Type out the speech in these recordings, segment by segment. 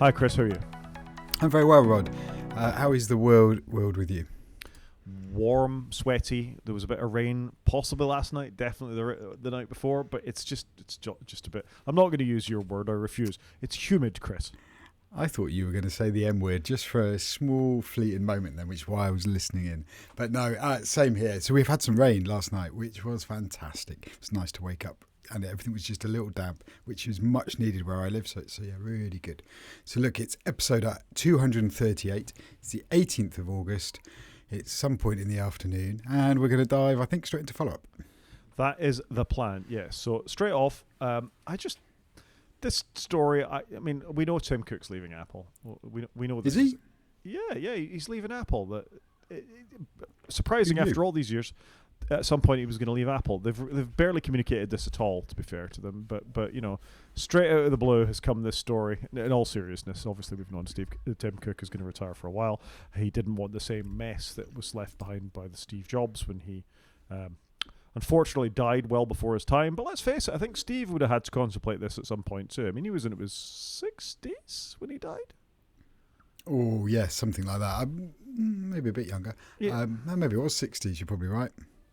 Hi, Chris. How are you? I'm very well, Rod. How is the world with you? Warm, sweaty. There was a bit of rain, possibly last night, definitely the night before, but it's just a bit. I'm not going to use your word. I refuse. It's humid, Chris. I thought you were going to say the M word just for a small fleeting moment then, which is why I was listening in. But no, same here. So we've had some rain last night, which was fantastic. It was nice to wake up and everything was just a little damp, which is much needed where I live. So yeah, really good. So look, it's episode 238. It's the 18th of August. It's some point in the afternoon and we're going to dive, I think, straight into follow-up. That is the plan, yes. So straight off, this story, I mean, we know Tim Cook's leaving Apple. We know this. Is he? Yeah, he's leaving Apple. Surprising after all these years. At some point, he was going to leave Apple. They've barely communicated this at all, to be fair to them. But you know, straight out of the blue has come this story. In all seriousness, obviously we've known Tim Cook is going to retire for a while. He didn't want the same mess that was left behind by the Steve Jobs when he unfortunately died well before his time. But let's face it, I think Steve would have had to contemplate this at some point too. I mean, he was in his 60s when he died. Oh, yes, something like that. Maybe a bit younger. Yeah. Maybe it was 60s, you're probably right.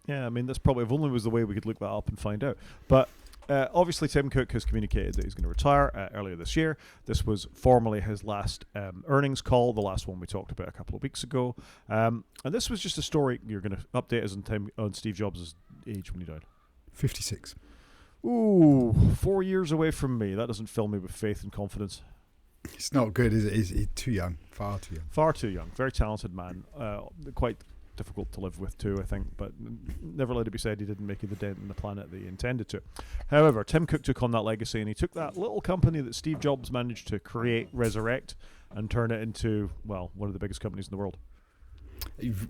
Yeah, I mean, that's probably, if only was the way we could look that up and find out. But obviously, Tim Cook has communicated that he's going to retire earlier this year. This was formally his last earnings call, the last one we talked about a couple of weeks ago. And this was just a story. You're going to update us on Steve Jobs' age when he died. 56. Ooh, 4 years away from me. That doesn't fill me with faith and confidence. It's not good, is it? He's too young. Far too young. Far too young. Very talented man. Quite difficult to live with too, I think, but never let it be said he didn't make the dent in the planet that he intended to. However, Tim Cook took on that legacy and he took that little company that Steve Jobs managed to create, resurrect, and turn it into, well, one of the biggest companies in the world.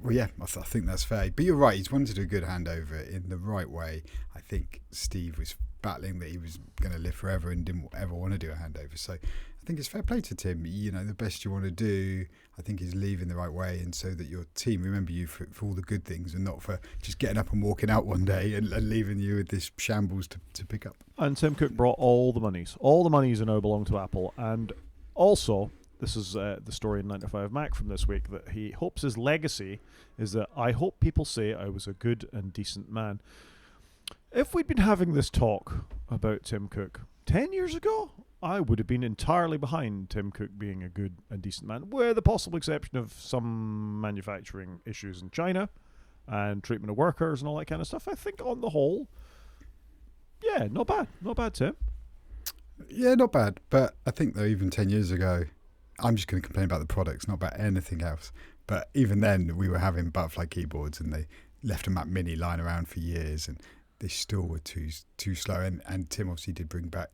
Well, yeah, I think that's fair. But you're right, he's wanted to do a good handover in the right way. I think Steve was battling that he was going to live forever and didn't ever want to do a handover. So I think it's fair play to Tim. You know, the best you want to do, I think, is leave in the right way, and so that your team remember you for all the good things and not for just getting up and walking out one day and leaving you with this shambles to pick up. And Tim Cook brought all the monies. All the monies now belong to Apple. And also, this is the story in 9 to 5 Mac from this week, that he hopes his legacy is that I hope people say I was a good and decent man. If we'd been having this talk about Tim Cook 10 years ago, I would have been entirely behind Tim Cook being a good and decent man, with the possible exception of some manufacturing issues in China and treatment of workers and all that kind of stuff. I think on the whole, yeah, not bad. Not bad, Tim. Yeah, not bad. But I think, though, even 10 years ago, I'm just going to complain about the products, not about anything else. But even then, we were having butterfly keyboards and they left a Mac Mini lying around for years and they still were too slow. And Tim obviously did bring back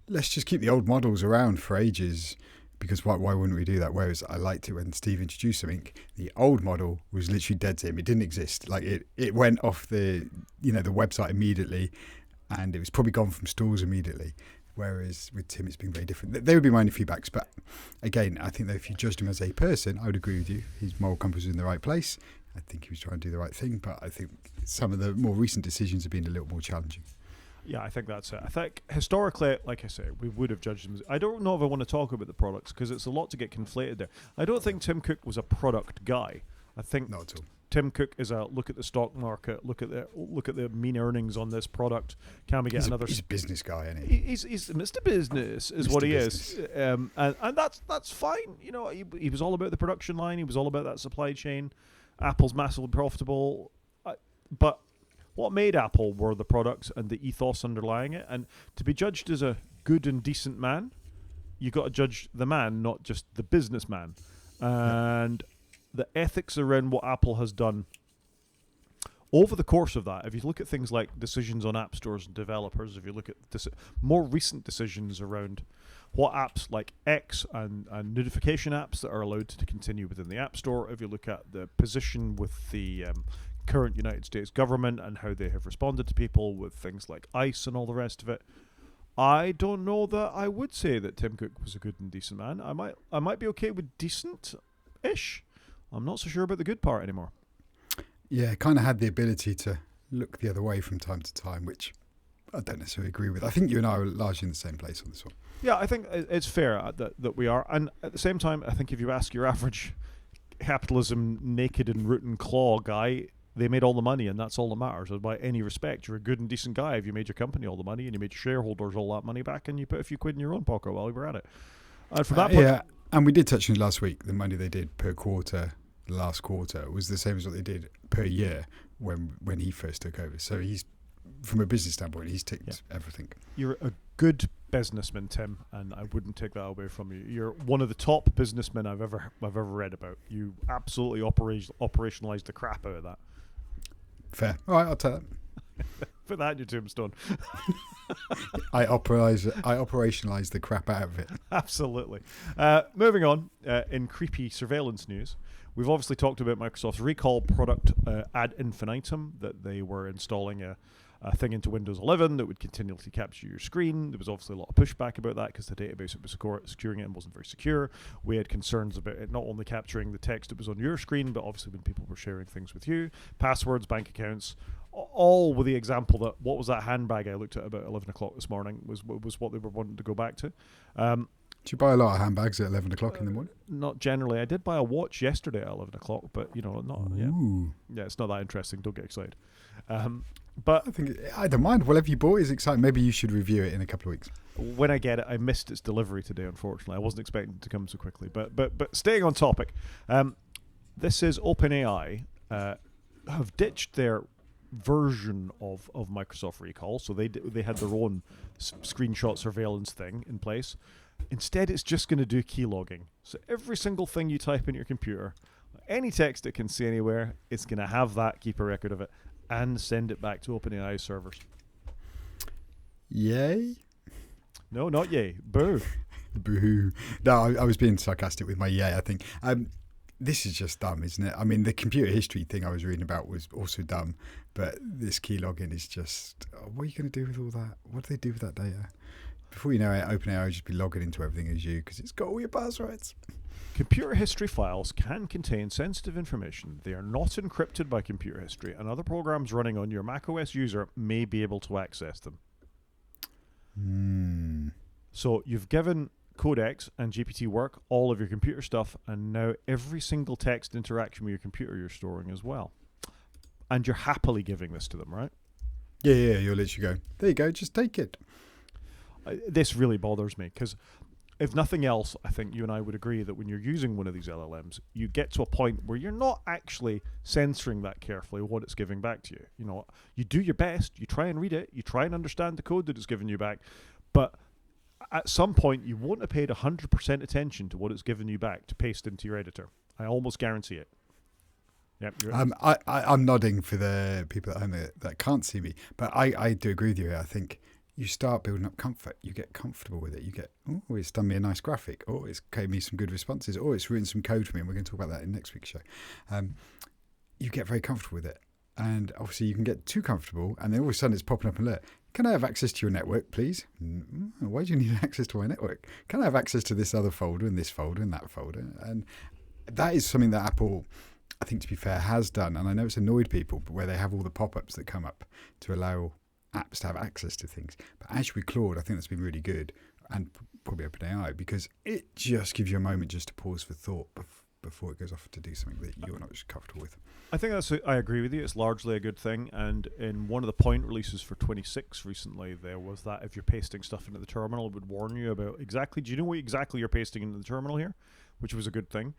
let's just keep the old models around for ages, because why wouldn't we do that? Whereas I liked it when Steve introduced something, the old model was literally dead to him. It didn't exist. Like it went off the website immediately, and it was probably gone from stores immediately. Whereas with Tim, it's been very different. There would be minor feedbacks, but again, I think that if you judged him as a person, I would agree with you. His moral compass was in the right place. I think he was trying to do the right thing, but I think some of the more recent decisions have been a little more challenging. Yeah, I think that's it. I think historically, like I say, we would have judged him. I don't know if I want to talk about the products because it's a lot to get conflated there. I don't think Tim Cook was a product guy. I think not at all. Tim Cook is a look at the stock market, look at the mean earnings on this product. Can we get another? He's a business guy, isn't he? He's Mr. Business is Mr. what he Business. Is, and that's fine. You know, he was all about the production line. He was all about that supply chain. Apple's massively profitable, but what made Apple were the products and the ethos underlying it. And to be judged as a good and decent man, you got to judge the man, not just the businessman. And the ethics around what Apple has done over the course of that, if you look at things like decisions on app stores and developers, if you look at more recent decisions around what apps like X and notification apps that are allowed to continue within the App Store, if you look at the position with the current United States government and how they have responded to people with things like ICE and all the rest of it, I don't know that I would say that Tim Cook was a good and decent man. I might be okay with decent-ish. I'm not so sure about the good part anymore. Yeah, kind of had the ability to look the other way from time to time, which I don't necessarily agree with. I think you and I are largely in the same place on this one. Yeah, I think it's fair that we are. And at the same time, I think if you ask your average capitalism naked and root and claw guy, they made all the money and that's all that matters. So by any respect, you're a good and decent guy if you made your company all the money and you made your shareholders all that money back and you put a few quid in your own pocket while you were at it. And from that point... Yeah, and we did touch on it last week. The money they did per quarter, the last quarter, was the same as what they did per year when he first took over. So he's, from a business standpoint, he's ticked everything. You're a good businessman, Tim, and I wouldn't take that away from you. You're one of the top businessmen I've ever read about. You absolutely operationalized the crap out of that. Fair. All right, I'll tell that. Put that in your tombstone. I operationalize the crap out of it. Absolutely. Moving on, in creepy surveillance news, we've obviously talked about Microsoft's recall product ad infinitum, that they were installing a thing into Windows 11 that would continuously capture your screen. There was obviously a lot of pushback about that because the database that was securing it wasn't very secure. We had concerns about it not only capturing the text that was on your screen, but obviously when people were sharing things with you, passwords, bank accounts, all with the example that what was that handbag I looked at about 11 o'clock this morning was what they were wanting to go back to. Do you buy a lot of handbags at 11 o'clock in the morning? Not generally. I did buy a watch yesterday at 11 o'clock, but not. Yeah, it's not that interesting. Don't get excited. But I don't mind. Whatever you bought is exciting. Maybe you should review it in a couple of weeks. When I get it, I missed its delivery today. Unfortunately, I wasn't expecting it to come so quickly. But staying on topic, this is OpenAI have ditched their version of Microsoft Recall, so they had their own screenshot surveillance thing in place. Instead, it's just going to do keylogging. So every single thing you type in your computer, any text it can see anywhere, it's going to have that, keep a record of it, and send it back to OpenAI servers. Yay? No, not yay. Boo. Boo. No, I was being sarcastic with my yay, I think. This is just dumb, isn't it? I mean, the computer history thing I was reading about was also dumb, but this keylogging is just... what are you going to do with all that? What do they do with that data? Before you know it, OpenAI will just be logging into everything as you because it's got all your passwords. Computer history files can contain sensitive information. They are not encrypted by computer history, and other programs running on your macOS user may be able to access them. So you've given Codex and GPT work all of your computer stuff, and now every single text interaction with your computer you're storing as well. And you're happily giving this to them, right? Yeah, you'll literally go, there you go, just take it. This really bothers me because if nothing else, I think you and I would agree that when you're using one of these LLMs, you get to a point where you're not actually censoring that carefully what it's giving back to you. You know, you do your best, you try and read it, you try and understand the code that it's giving you back, but at some point you won't have paid 100% attention to what it's given you back to paste into your editor. I almost guarantee it. Yep, I'm nodding for the people at home that can't see me, but I do agree with you. I think you start building up comfort. You get comfortable with it. You get, oh, it's done me a nice graphic. Oh, it's gave me some good responses. Oh, it's written some code for me. And we're going to talk about that in next week's show. You get very comfortable with it. And obviously you can get too comfortable and then all of a sudden it's popping up an alert. Can I have access to your network, please? Why do you need access to my network? Can I have access to this other folder and this folder and that folder? And that is something that Apple, I think to be fair, has done. And I know it's annoyed people, but where they have all the pop-ups that come up to allow apps to have access to things. But actually with Claude, I think that's been really good, and probably OpenAI, because it just gives you a moment just to pause for thought before it goes off to do something that you're not just comfortable with. I think I agree with you. It's largely a good thing. And in one of the point releases for 26 recently, there was that if you're pasting stuff into the terminal, it would warn you about exactly, do you know what exactly you're pasting into the terminal here? Which was a good thing.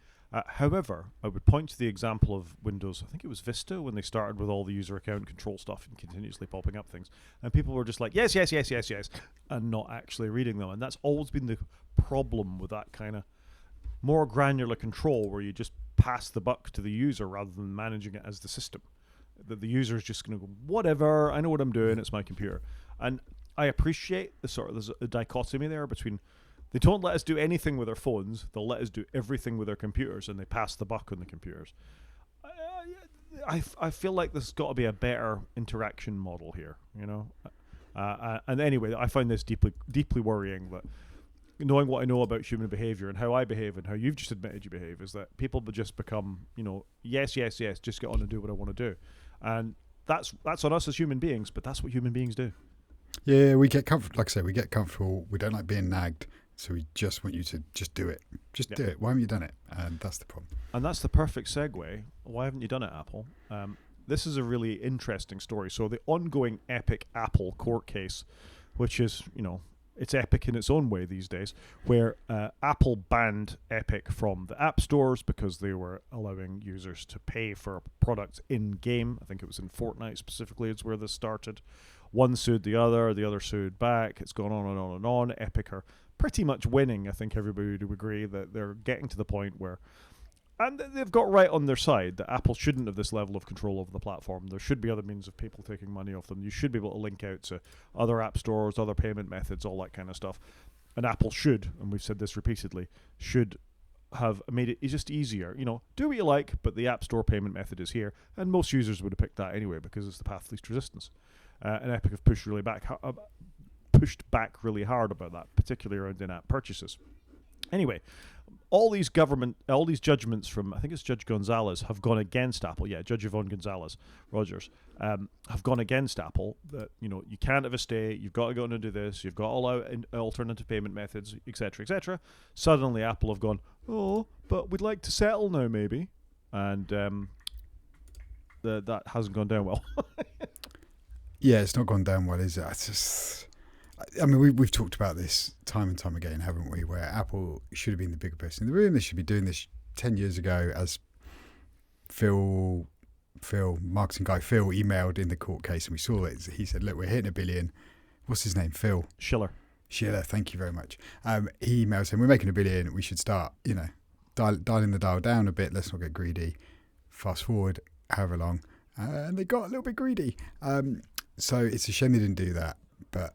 However, I would point to the example of Windows, I think it was Vista, when they started with all the user account control stuff and continuously popping up things. And people were just like, yes, and not actually reading them. And that's always been the problem with that kind of more granular control where you just pass the buck to the user rather than managing it as the system. That the user is just going to go, whatever, I know what I'm doing, it's my computer. And I appreciate there's a dichotomy there between they don't let us do anything with our phones, they'll let us do everything with our computers, and they pass the buck on the computers. I feel like there's got to be a better interaction model here, you know? And anyway, I find this deeply worrying, that knowing what I know about human behavior and how I behave and how you've just admitted you behave, is that people will just become, yes, just get on and do what I want to do. And that's on us as human beings, but that's what human beings do. Yeah, we get comfortable. Like I say, we get comfortable. We don't like being nagged, so we just want you to just do it. Just do it. Why haven't you done it? And that's the problem. And that's the perfect segue. Why haven't you done it, Apple? This is a really interesting story. So the ongoing epic Apple court case, which is, it's epic in its own way these days, where Apple banned Epic from the app stores because they were allowing users to pay for products in-game. I think it was in Fortnite specifically is where this started. One sued the other sued back. It's gone on and on and on. Epic are pretty much winning. I think everybody would agree that they're getting to the point where, and they've got right on their side, that Apple shouldn't have this level of control over the platform. There should be other means of people taking money off them. You should be able to link out to other app stores, other payment methods, all that kind of stuff. And Apple should, and we've said this repeatedly, should have made it just easier. Do what you like, but the App Store payment method is here. And most users would have picked that anyway because it's the path of least resistance. And Epic have pushed back really hard about that, particularly around in-app purchases. Anyway, all these judgments from, I think it's Judge Gonzalez, have gone against Apple. Yeah, Judge Yvonne Gonzalez Rogers have gone against Apple. That you can't have a stay. You've got to go and do this. You've got to allow alternative payment methods, etc., etc. Suddenly, Apple have gone, oh, but we'd like to settle now, maybe, and that hasn't gone down well. Yeah, it's not gone down well, is it? It's just, I mean, we've talked about this time and time again, haven't we? Where Apple should have been the bigger person in the room. They should be doing this 10 years ago, as marketing guy Phil emailed in the court case, and we saw it. He said, look, we're hitting $1 billion. What's his name? Phil Schiller, thank you very much. He emailed saying, we're making $1 billion. We should start, dialing the dial down a bit. Let's not get greedy. Fast forward however long. And they got a little bit greedy. So it's a shame they didn't do that. But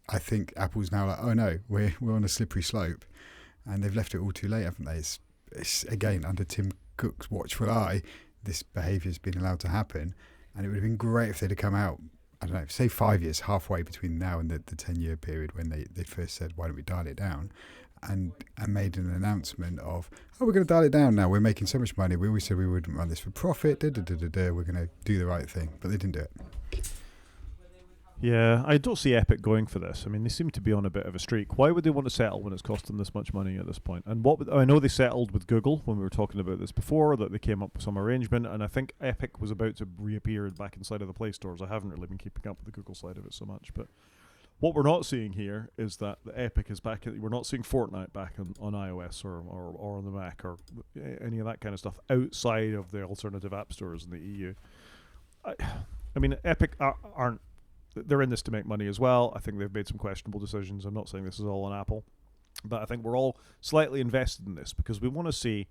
I think Apple's now like, oh no, we're on a slippery slope, and they've left it all too late, haven't they? It's again under Tim Cook's watchful eye, this behaviour's been allowed to happen, and it would have been great if they'd have come out, I don't know, say 5 years, halfway between now and the 10-year period when they first said, why don't we dial it down, and made an announcement of, oh, we're going to dial it down now. We're making so much money. We always said we wouldn't run this for profit. We're going to do the right thing, but they didn't do it. Yeah, I don't see Epic going for this. I mean, they seem to be on a bit of a streak. Why would they want to settle when it's costing this much money at this point? And I know they settled with Google when we were talking about this before, that they came up with some arrangement, and I think Epic was about to reappear back inside of the Play stores. I haven't really been keeping up with the Google side of it so much, but what we're not seeing here is that the Epic is back. We're not seeing Fortnite back on iOS or on the Mac or any of that kind of stuff outside of the alternative app stores in the EU. I mean, Epic aren't. They're in this to make money as well. I think they've made some questionable decisions. I'm not saying this is all on Apple, but I think we're all slightly invested in this because we want to see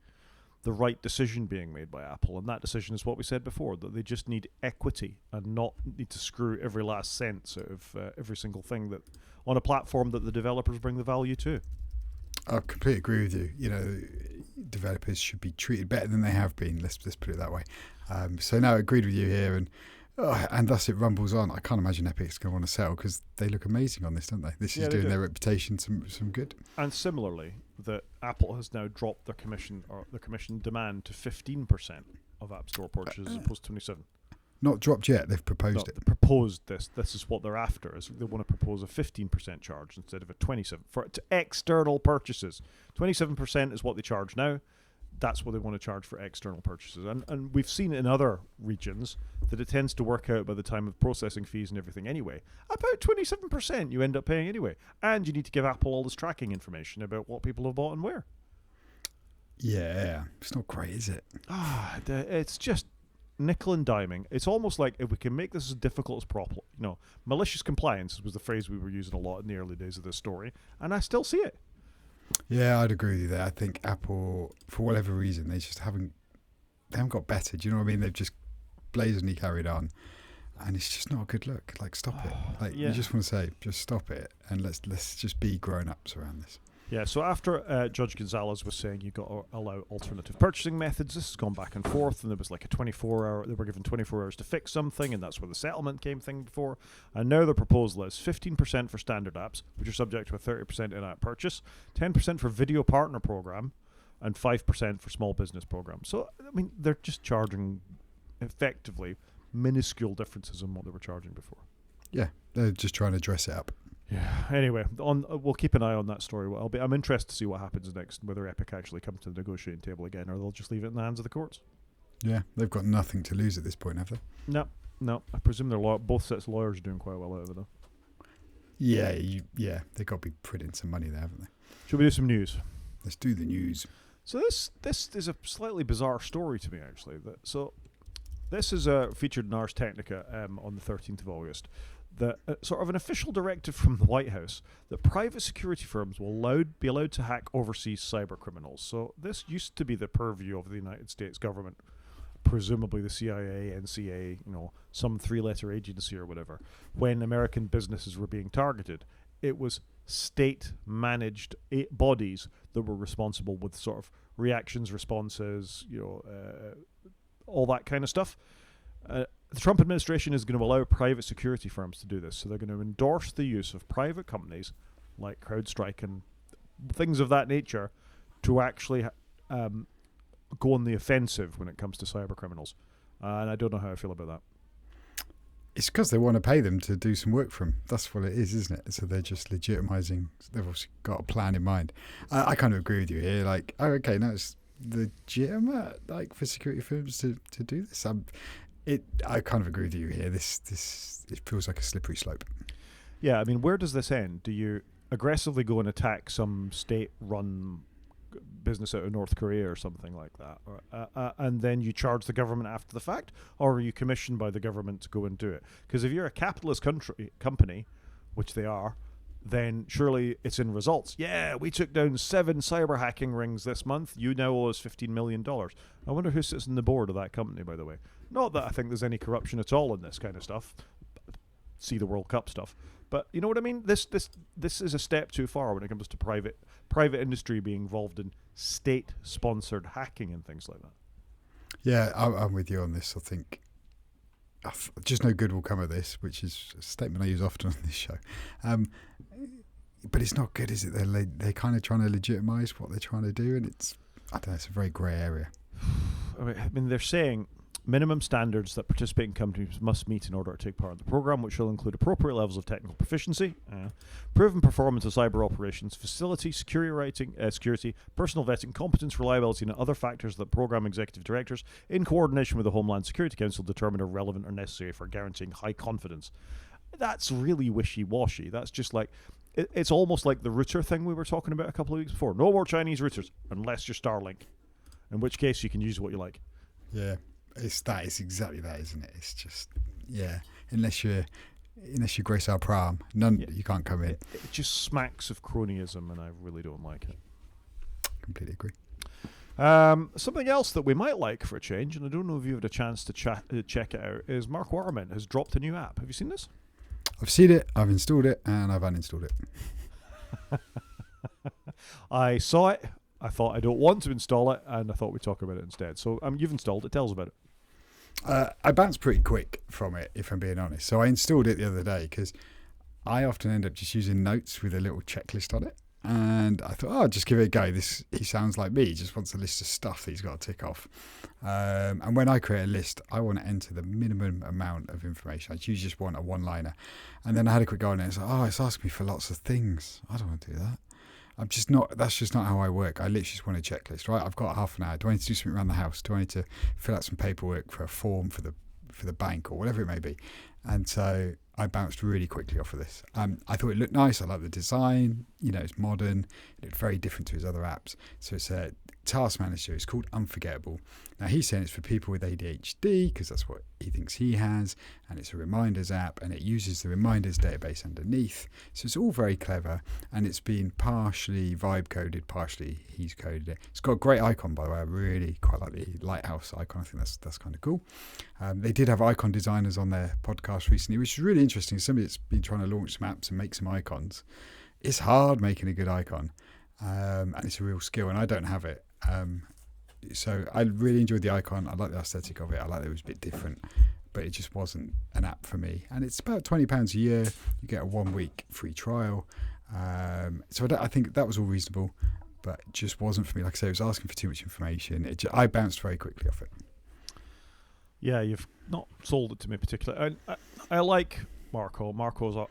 the right decision being made by Apple, and that decision is what we said before, that they just need equity and not need to screw every last cent out of every single thing that on a platform that the developers bring the value to. I completely agree with you. Developers should be treated better than they have been. Let's put it that way. So no, I agreed with you here, and thus it rumbles on. I can't imagine Epic's going to want to settle because they look amazing on this, don't they? This is doing their reputation some good. And similarly, that Apple has now dropped their commission demand to 15% of App Store purchases as opposed to 27%. Not dropped yet. They've proposed it. They proposed this. This is what they're after. Is they want to propose a 15% charge instead of a 27% for external purchases. 27% is what they charge now. That's what they want to charge for external purchases. And we've seen in other regions that it tends to work out by the time of processing fees and everything anyway. About 27% you end up paying anyway. And you need to give Apple all this tracking information about what people have bought and where. Yeah, it's not great, is it? It's just nickel and diming. It's almost like if we can make this as difficult as possible. Malicious compliance was the phrase we were using a lot in the early days of this story. And I still see it. Yeah, I'd agree with you there. I think Apple, for whatever reason, they haven't got better. Do you know what I mean? They've just blazingly carried on, and it's just not a good look. Like, stop it. You just want to say, just stop it, and let's just be grown-ups around this. Yeah, so after Judge Gonzalez was saying you've got to allow alternative purchasing methods, this has gone back and forth, and there was like a 24-hour, they were given 24 hours to fix something, and that's where the settlement came thing before. And now the proposal is 15% for standard apps, which are subject to a 30% in-app purchase, 10% for video partner program, and 5% for small business program. So, I mean, they're just charging effectively minuscule differences in what they were charging before. Yeah, They're just trying to dress it up. Yeah. Anyway, we'll keep an eye on that story. I'm interested to see what happens next, whether Epic actually come to the negotiating table again, or they'll just leave it in the hands of the courts. Yeah, they've got nothing to lose at this point, have they? No. I presume both sets of lawyers are doing quite well out of it, though. Yeah, they've got to be printing some money there, haven't they? Should we do some news? Let's do the news. So this is a slightly bizarre story to me, actually. This is featured in Ars Technica on the 13th of August. That sort of an official directive from the White House that private security firms will be allowed to hack overseas cyber criminals. So this used to be the purview of the United States government, presumably the CIA, NCA, some three-letter agency or whatever. When American businesses were being targeted, it was state-managed bodies that were responsible with sort of reactions, responses, all that kind of stuff. The Trump administration is going to allow private security firms to do this. So they're going to endorse the use of private companies like CrowdStrike and things of that nature to actually go on the offensive when it comes to cyber criminals. And I don't know how I feel about that. It's because they want to pay them to do some work for them. That's what it is, isn't it? So they're just legitimizing. They've obviously got a plan in mind. I kind of agree with you here. Like, okay, no, it's legitimate, like, for security firms to do this. I kind of agree with you here. This it feels like a slippery slope. Yeah, I mean, where does this end? Do you aggressively go and attack some state-run business out of North Korea or something like that, and then you charge the government after the fact, or are you commissioned by the government to go and do it? Because if you're a capitalist company, which they are, then surely it's in results. Yeah, we took down 7 cyber hacking rings this month. You now owe us $15 million. I wonder who sits on the board of that company, by the way. Not that I think there's any corruption at all in this kind of stuff. See the World Cup stuff. But you know what I mean? This is a step too far when it comes to private industry being involved in state-sponsored hacking and things like that. Yeah, I'm with you on this. I think just no good will come of this, which is a statement I use often on this show. But it's not good, is it? They're kind of trying to legitimize what they're trying to do, and it's a very grey area. I mean, they're saying minimum standards that participating companies must meet in order to take part in the program, which will include appropriate levels of technical proficiency, proven performance of cyber operations, facility, security, personal vetting, competence, reliability, and other factors that program executive directors, in coordination with the Homeland Security Council, determine are relevant or necessary for guaranteeing high confidence. That's really wishy-washy. That's just like, it's almost like the router thing we were talking about a couple of weeks before. No more Chinese routers, unless you're Starlink, in which case you can use what you like. Yeah. It's exactly that, isn't it? It's just, yeah. Unless you're Grace Al Pram, you can't come in. It just smacks of cronyism, and I really don't like it. Completely agree. Something else that we might like for a change, and I don't know if you've had a chance to check it out, is Mark Arment has dropped a new app. Have you seen this? I've seen it, I've installed it, and I've uninstalled it. I saw it. I thought I don't want to install it, and I thought we'd talk about it instead. So you've installed it. Tell us about it. I bounced pretty quick from it, if I'm being honest. So I installed it the other day because I often end up just using notes with a little checklist on it. And I thought, I'll just give it a go. He sounds like me. He just wants a list of stuff that he's got to tick off. And when I create a list, I want to enter the minimum amount of information. I usually just want a one-liner. And then I had a quick go on it. It's like, it's asking me for lots of things. I don't want to do that. That's just not how I work. I literally just want a checklist, right? I've got half an hour. Do I need to do something around the house? Do I need to fill out some paperwork for a form for the bank or whatever it may be? And so I bounced really quickly off of this. I thought it looked nice. I like the design. It's modern. It looked very different to his other apps. So it's a task manager. It's called Unforgettable. Now he's saying it's for people with ADHD because that's what he thinks he has. And it's a reminders app, and it uses the reminders database underneath. So it's all very clever, and it's been partially vibe coded, partially he's coded it. It's got a great icon, by the way. I really quite like the lighthouse icon. I think that's kind of cool. They did have icon designers on their podcast recently, which is really interesting. Somebody that's been trying to launch some apps and make some icons. It's hard making a good icon, and it's a real skill, and I don't have it. So I really enjoyed the icon. I like the aesthetic of it. I like that it was a bit different, but it just wasn't an app for me. And it's about £20 a year. You get a 1 week free trial. So I think that was all reasonable, but it just wasn't for me. Like I say, it was asking for too much information. I bounced very quickly off it. Yeah, you've not sold it to me particularly. I like Marco. Marco's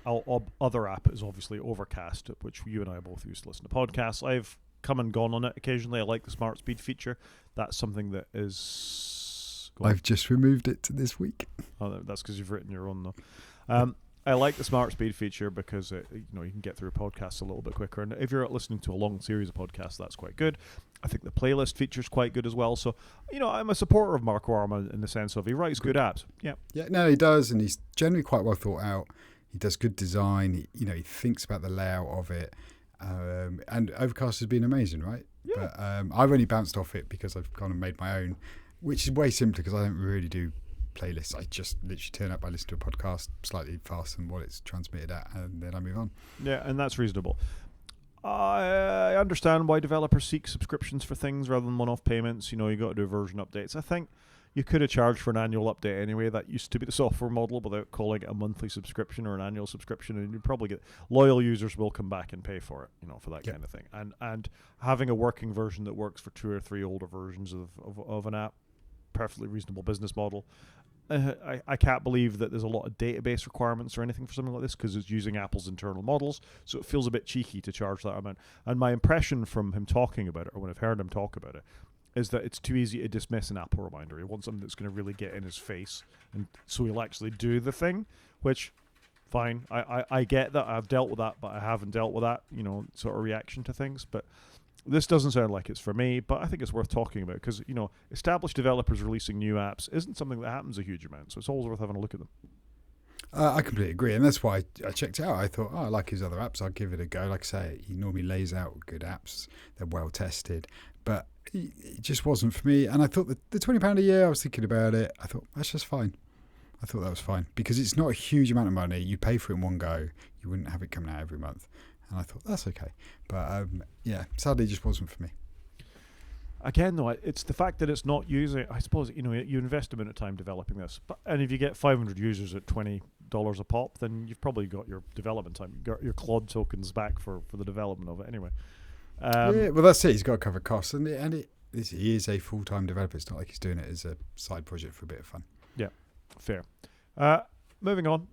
other app is obviously Overcast, which you and I both use to listen to podcasts. I've come and gone on it occasionally. I like the smart speed feature. That's something that is... I've just removed it this week. Oh, that's because you've written your own, though. I like the smart speed feature because you can get through podcasts a little bit quicker, and if you're listening to a long series of podcasts, that's quite good. I think the playlist feature is quite good as well. So, I'm a supporter of Marco Arment in the sense of he writes good apps. Yeah, no, he does, and he's generally quite well thought out. He does good design. He thinks about the layout of it, and Overcast has been amazing, right? Yeah. But I've only bounced off it because I've gone and made my own, which is way simpler because I don't really do playlists. I just literally turn up, I listen to a podcast slightly faster than what it's transmitted at, and then I move on. Yeah, and that's reasonable. I understand why developers seek subscriptions for things rather than one-off payments. You got to do version updates. I think you could have charged for an annual update anyway. That used to be the software model without calling it a monthly subscription or an annual subscription, and you'd probably get loyal users will come back and pay for it, for that kind of thing. And having a working version that works for 2 or 3 older versions of an app, perfectly reasonable business model. I can't believe that there's a lot of database requirements or anything for something like this because it's using Apple's internal models, so it feels a bit cheeky to charge that amount. And my impression from him talking about it, or when I've heard him talk about it, is that it's too easy to dismiss an Apple reminder. He wants something that's going to really get in his face, and so he'll actually do the thing, which, fine. I get that. I've dealt with that, but I haven't dealt with that, sort of reaction to things. But this doesn't sound like it's for me, but I think it's worth talking about because, established developers releasing new apps isn't something that happens a huge amount, so it's always worth having a look at them. I completely agree, and that's why I checked it out. I thought, I like his other apps. I'll give it a go. Like I say, he normally lays out good apps. They're well tested, but it just wasn't for me. And I thought the £20 a year, I was thinking about it. I thought, that's just fine. I thought that was fine because it's not a huge amount of money. You pay for it in one go. You wouldn't have it coming out every month. And I thought, that's okay. But, sadly, it just wasn't for me. Again, though, it's the fact that it's not using... I suppose, you invest a bit of time developing this. And if you get 500 users at $20 a pop, then you've probably got your development time. You've got your Claude tokens back for the development of it anyway. Well, that's it. He's got to cover costs. And he is a full-time developer. It's not like he's doing it as a side project for a bit of fun. Yeah, fair. Moving on.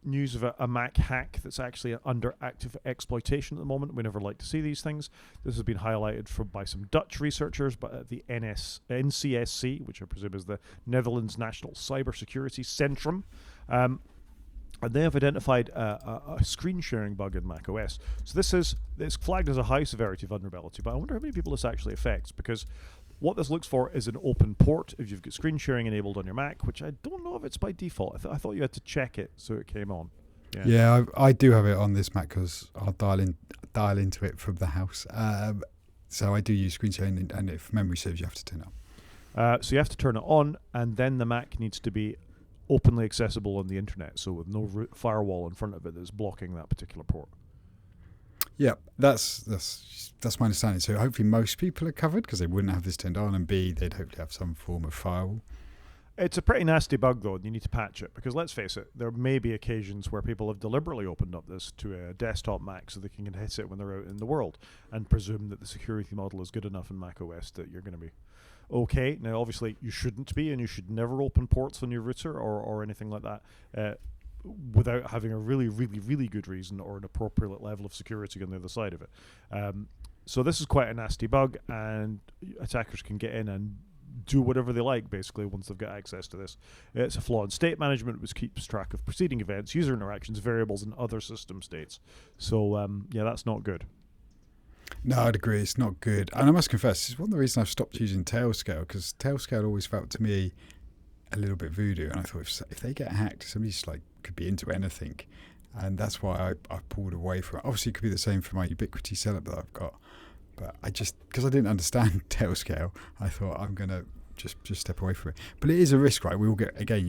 News of a Mac hack that's actually under active exploitation at the moment. We never like to see these things. This has been highlighted by some Dutch researchers, but at the NCSC, which I presume is the Netherlands National Cybersecurity Centrum, and they have identified a screen sharing bug in macOS. So it's flagged as a high severity vulnerability, but I wonder how many people this actually affects, because what this looks for is an open port if you've got screen sharing enabled on your Mac, which I don't know if it's by default. I thought you had to check it so it came on. Yeah, I do have it on this Mac because I'll dial into it from the house. So I do use screen sharing, and if memory serves, you have to turn it on. So you have to turn it on, and then the Mac needs to be openly accessible on the internet, so with no firewall in front of it that's blocking that particular port. Yeah, that's my understanding. So hopefully most people are covered because they wouldn't have this turned on, and B, they'd hopefully have some form of firewall. It's a pretty nasty bug, though, and you need to patch it because, let's face it, there may be occasions where people have deliberately opened up this to a desktop Mac so they can hit it when they're out in the world and presume that the security model is good enough in macOS that you're going to be okay. Now, obviously, you shouldn't be, and you should never open ports on your router or anything like that without having a really, really, really good reason or an appropriate level of security on the other side of it. So this is quite a nasty bug, and attackers can get in and do whatever they like, basically, once they've got access to this. It's a flaw in state management, which keeps track of preceding events, user interactions, variables, and other system states. So, that's not good. No, I'd agree. It's not good. And I must confess, it's one of the reasons I've stopped using Tailscale, because Tailscale always felt to me a little bit voodoo. And I thought if they get hacked, somebody just could be into anything. And that's why I pulled away from it. Obviously, it could be the same for my Ubiquity setup that I've got. But because I didn't understand Tailscale, I thought I'm going to just step away from it. But it is a risk, right? You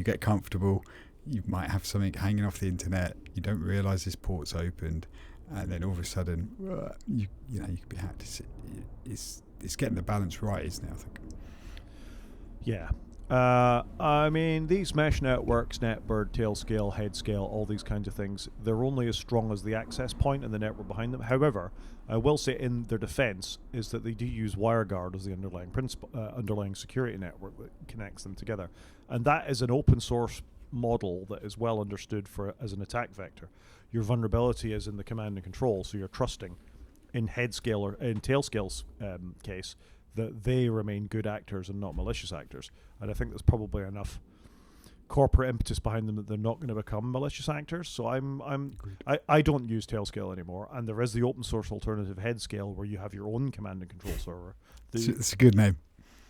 get comfortable. You might have something hanging off the internet. You don't realise this port's opened. And then all of a sudden, you could be hacked. It's getting the balance right, isn't it, I think? Yeah. These mesh networks, Netbird, Tailscale, Headscale, all these kinds of things, they're only as strong as the access point and the network behind them. However, I will say in their defense is that they do use WireGuard as the underlying security network that connects them together. And that is an open source model that is well understood as an attack vector. Your vulnerability is in the command and control, so you're trusting in head scale or in tail scale's case that they remain good actors and not malicious actors. And I think there's probably enough corporate impetus behind them that they're not going to become malicious actors. So I don't use Tailscale anymore, and there is the open source alternative Headscale where you have your own command and control server. It's a good name.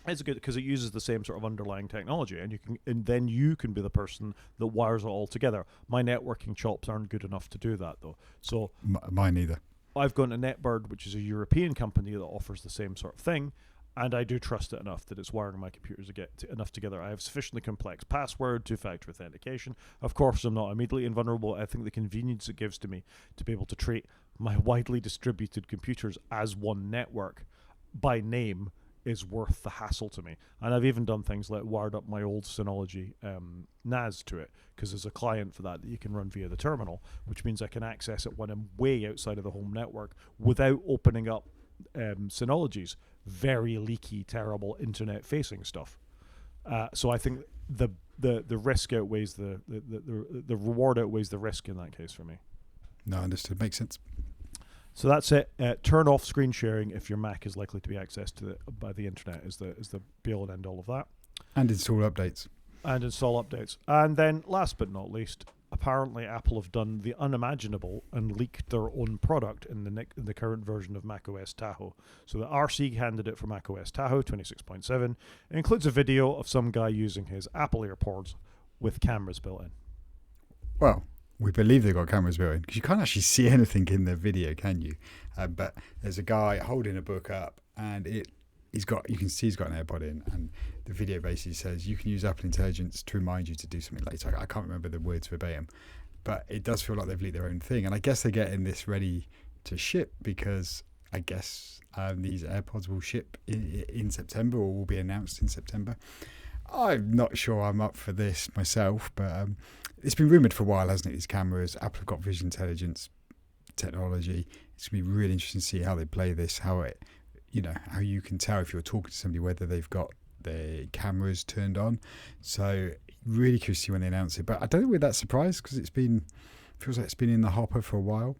It's good because it uses the same sort of underlying technology, and then you can be the person that wires it all together. My networking chops aren't good enough to do that though. So mine either. I've gone to NetBird, which is a European company that offers the same sort of thing. And I do trust it enough that it's wiring my computers to get enough together. I have sufficiently complex password, two-factor authentication. Of course, I'm not immediately invulnerable. I think the convenience it gives to me to be able to treat my widely distributed computers as one network by name is worth the hassle to me. And I've even done things like wired up my old Synology NAS to it, because there's a client for that you can run via the terminal, which means I can access it when I'm way outside of the home network without opening up Synology's very leaky, terrible internet-facing stuff. So I think the risk outweighs the reward outweighs the risk in that case for me. No, understood. Makes sense. So that's it. Turn off screen sharing if your Mac is likely to be accessed by the internet. Is the be all and end all of that. And install updates. And then, last but not least, apparently Apple have done the unimaginable and leaked their own product in the current version of macOS Tahoe. So the RC candidate for macOS Tahoe 26.7 includes a video of some guy using his Apple AirPods with cameras built in. Well, we believe they've got cameras built in because you can't actually see anything in the video, can you? But there's a guy holding a book up, and you can see he's got an AirPod in, and the video basically says you can use Apple Intelligence to remind you to do something later. I can't remember the words verbatim, but it does feel like they've leaked their own thing. And I guess they're getting this ready to ship because I guess these AirPods will ship in September, or will be announced in September. I'm not sure I'm up for this myself, but it's been rumoured for a while, hasn't it? These cameras, Apple have got vision intelligence technology. It's going to be really interesting to see how they play this, how you can tell if you're talking to somebody whether they've got their cameras turned on. So really curious to see when they announce it. But I don't think we're that surprised because feels like it's been in the hopper for a while.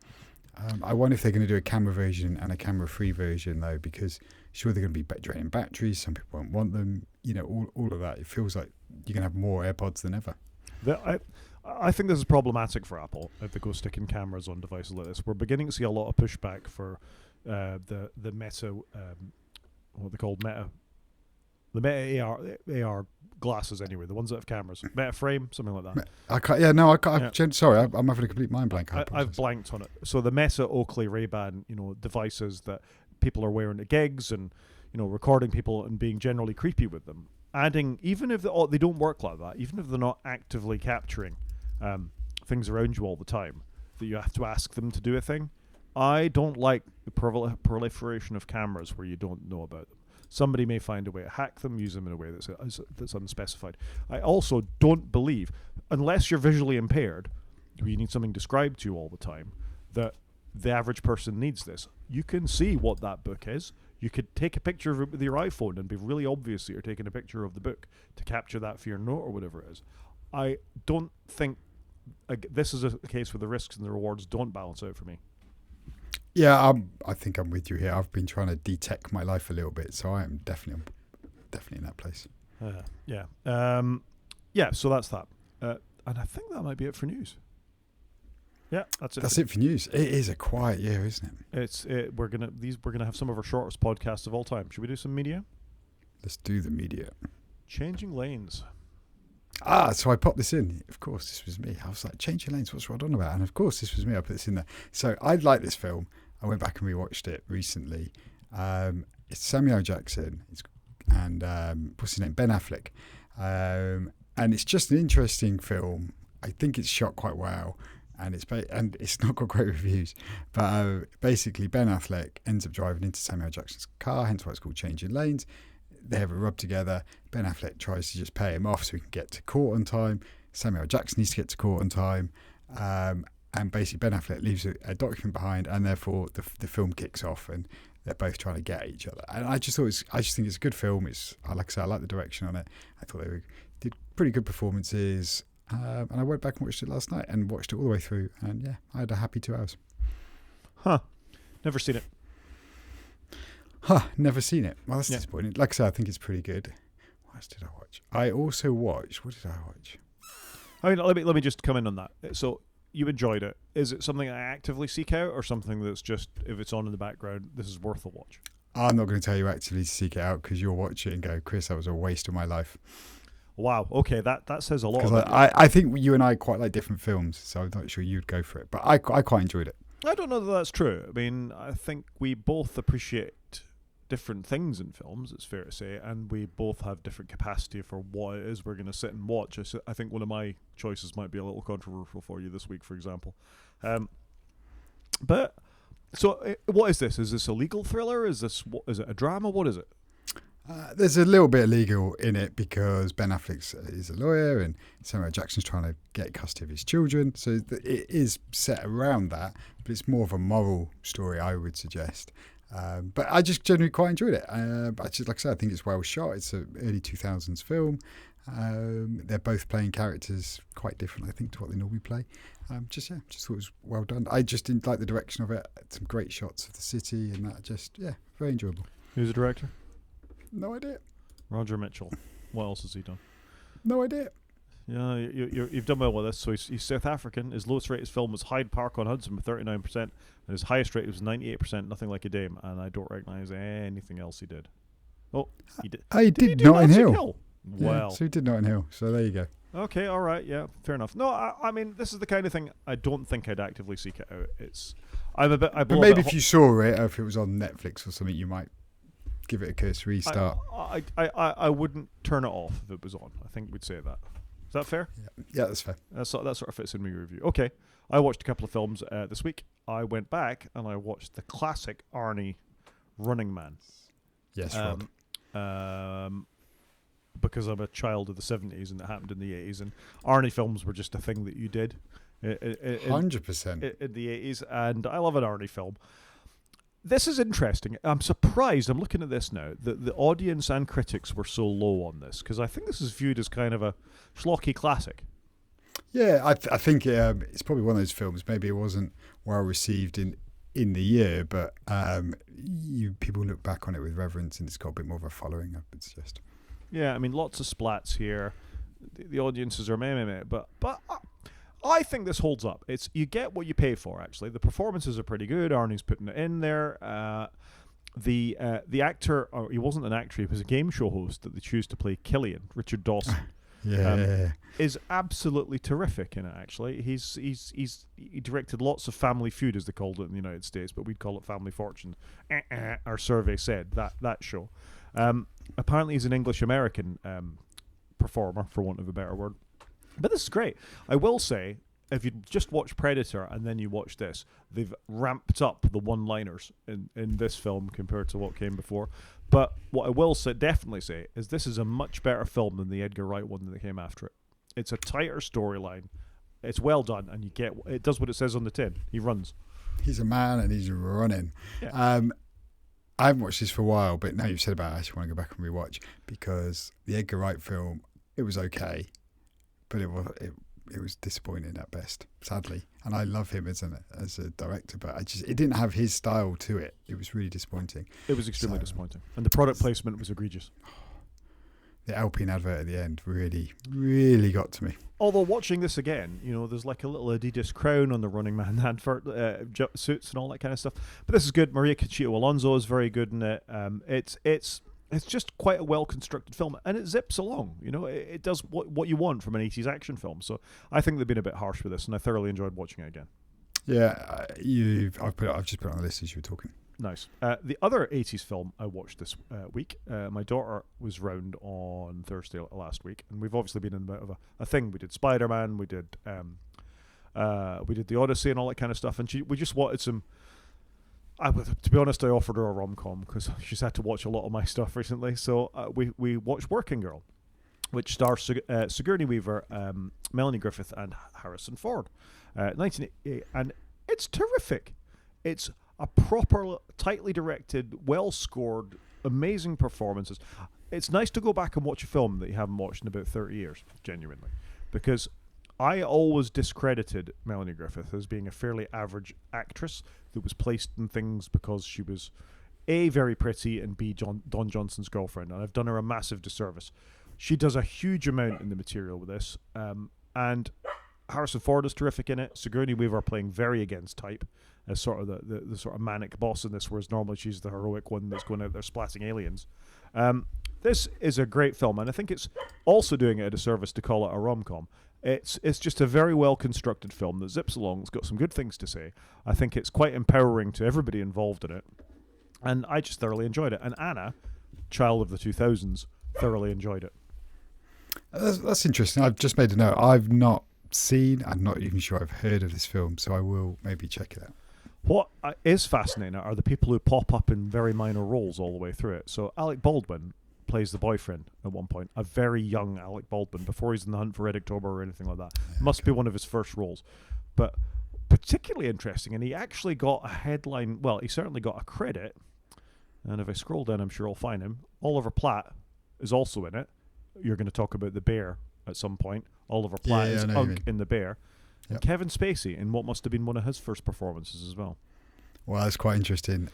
I wonder if they're going to do a camera version and a camera-free version though, because sure they're going to be draining batteries. Some people won't want them. All of that. It feels like you're going to have more AirPods than ever. I think this is problematic for Apple if they go sticking cameras on devices like this. We're beginning to see a lot of pushback for the Meta, what they called Meta, the Meta AR glasses anyway, the ones that have cameras, Meta Frame, something like that. I can't. Yeah, no, I can't. Yeah. Sorry, I'm having a complete mind blank. I've blanked on it. So the Meta Oakley Ray-Ban, devices that people are wearing at gigs and recording people and being generally creepy with them. Adding, even if they don't work like that, even if they're not actively capturing things around you all the time, that you have to ask them to do a thing. I don't like the proliferation of cameras where you don't know about them. Somebody may find a way to hack them, use them in a way that's unspecified. I also don't believe, unless you're visually impaired, where you need something described to you all the time, that the average person needs this. You can see what that book is. You could take a picture of it with your iPhone and be really obvious that you're taking a picture of the book to capture that for your note or whatever it is. I don't think this is a case where the risks and the rewards don't balance out for me. Yeah, I think I'm with you here. I've been trying to detect my life a little bit, so I am definitely in that place. So that's that. And I think that might be it for news. Yeah, that's it. That's it for news. It is a quiet year, isn't it? We're gonna have some of our shortest podcasts of all time. Should we do some media? Let's do the media. Changing lanes. So I popped this in. Of course, this was me. I was like, changing lanes, what's Rod on about? And of course, this was me. I put this in there. So I like this film. I went back and rewatched it recently. It's Samuel Jackson and what's his name? Ben Affleck. And it's just an interesting film. I think it's shot quite well. And it's not got great reviews. But basically, Ben Affleck ends up driving into Samuel Jackson's car, hence why it's called Changing Lanes. They have a rub together. Ben Affleck tries to just pay him off so he can get to court on time. Samuel Jackson needs to get to court on time. And basically Ben Affleck leaves a document behind, and therefore the film kicks off and they're both trying to get each other. And I just think it's a good film. Like I said, I like the direction on it. I thought did pretty good performances. And I went back and watched it last night and watched it all the way through. And yeah, I had a happy 2 hours. Huh. Never seen it. Never seen it. Well, that's Yeah. disappointing. Like I said, I think it's pretty good. What else did I watch? I also watched... What did I watch? I mean, let me just come in on that. So you enjoyed it. Is it something I actively seek out, or something that's just, if it's on in the background, this is worth a watch? I'm not going to tell you actively to seek it out, because you'll watch it and go, Chris, that was a waste of my life. Wow. Okay, that says a lot. Because I think you and I quite like different films, so I'm not sure you'd go for it. But I quite enjoyed it. I don't know that that's true. I mean, I think we both appreciate different things in films, it's fair to say, and we both have different capacity for what it is we're going to sit and watch. I think one of my choices might be a little controversial for you this week, for example. But so, what is this? Is this a legal thriller? Is it a drama? What is it? There's a little bit of legal in it, because Ben Affleck is a lawyer and Samuel Jackson's trying to get custody of his children. So it is set around that, but it's more of a moral story, I would suggest. But I just generally quite enjoyed it. Like I said, I think it's well shot. It's an early 2000s film. They're both playing characters quite different, I think, to what they normally play. Just thought it was well done. I just didn't like the direction of it. Some great shots of the city, and that very enjoyable. Who's the director? No idea. Roger Mitchell. What else has he done? No idea. Yeah, you've done well with this. So he's South African. His lowest rated film was Hyde Park on Hudson with 39%, and his highest rate was 98%, Nothing Like a Dame, and I don't recognise anything else he did. Oh, he did. He did Notting Hill. Well, yeah, so he did Notting Hill. So there you go. Okay, all right, yeah, fair enough. No, I mean, this is the kind of thing I don't think I'd actively seek it out. But maybe if you saw it, or if it was on Netflix or something, you might give it a cursory start. I wouldn't turn it off if it was on. I think we'd say that. Is that fair? Yeah, that's fair. That sort of fits in my review. Okay, I watched a couple of films this week. I went back and I watched the classic Arnie Running Man. Yes, Rob. Because I'm a child of the 70s and it happened in the 80s, and Arnie films were just a thing that you did. 100%. In the 80s, and I love an Arnie film. This is interesting. I'm surprised. I'm looking at this now that the audience and critics were so low on this, because I think this is viewed as kind of a schlocky classic. Yeah, I think it's probably one of those films. Maybe it wasn't well received in the year, but people look back on it with reverence, and it's got a bit more of a following, I would suggest. Yeah, I mean, lots of splats here. The audiences are meh, but I think this holds up. You get what you pay for. Actually, the performances are pretty good. Arnie's putting it in there. The actor, or he wasn't an actor, he was a game show host that they choose to play Killian, Richard Dawson. Is absolutely terrific in it. Actually, he directed lots of Family Feud, as they called it in the United States, but we'd call it Family Fortune. Our survey said that show. Apparently, he's an English American performer, for want of a better word. But this is great. I will say, if you just watch Predator and then you watch this, they've ramped up the one-liners in this film compared to what came before. But what I will definitely say is this is a much better film than the Edgar Wright one that came after it. It's a tighter storyline. It's well done, and it does what it says on the tin. He runs. He's a man, and he's running. Yeah. I haven't watched this for a while, but now you've said about it, I actually want to go back and rewatch, because the Edgar Wright film, it was okay. But it was disappointing at best, sadly. And I love him as a director, but it didn't have his style to it. It was really disappointing. It was extremely disappointing, and the product placement was egregious. The Alpine advert at the end really, really got to me. Although watching this again, there's like a little Adidas crown on the Running Man advert, suits and all that kind of stuff. But this is good. Maria Conchita Alonso is very good in it. It's just quite a well-constructed film, and it zips along. It does what you want from an 80s action film. So I think they've been a bit harsh with this, and I thoroughly enjoyed watching it again. Yeah, I've just put it on the list as you were talking. Nice. The other 80s film I watched this week, my daughter was round on Thursday last week, and we've obviously been in a bit of a thing. We did Spider-Man, we did The Odyssey and all that kind of stuff, and we just wanted some... to be honest, I offered her a rom-com because she's had to watch a lot of my stuff recently. So we watched Working Girl, which stars Sigourney Weaver, Melanie Griffith, and Harrison Ford. 1988, and it's terrific. It's a proper, tightly directed, well-scored, amazing performances. It's nice to go back and watch a film that you haven't watched in about 30 years, genuinely, because I always discredited Melanie Griffith as being a fairly average actress that was placed in things because she was A, very pretty, and B, Don Johnson's girlfriend. And I've done her a massive disservice. She does a huge amount in the material with this. And Harrison Ford is terrific in it. Sigourney Weaver playing very against type as sort of the sort of manic boss in this, whereas normally she's the heroic one that's going out there splatting aliens. This is a great film, and I think it's also doing it a disservice to call it a rom-com. It's just a very well-constructed film that zips along. It's got some good things to say. I think it's quite empowering to everybody involved in it, and I just thoroughly enjoyed it. And Anna, child of the 2000s, thoroughly enjoyed it. That's interesting. I've just made a note. I've not seen, I'm not even sure I've heard of this film, so I will maybe check it out. What is fascinating are the people who pop up in very minor roles all the way through it. So Alec Baldwin plays the boyfriend at one point, a very young Alec Baldwin, before he's in The Hunt for Red October or anything like that. Must be one of his first roles. But particularly interesting, and he actually got a headline, well, he certainly got a credit, and if I scroll down, I'm sure I'll find him. Oliver Platt is also in it. You're going to talk about The Bear at some point. Oliver Platt is Unk in The Bear. Yep. Kevin Spacey in what must have been one of his first performances as well. Well, that's quite interesting.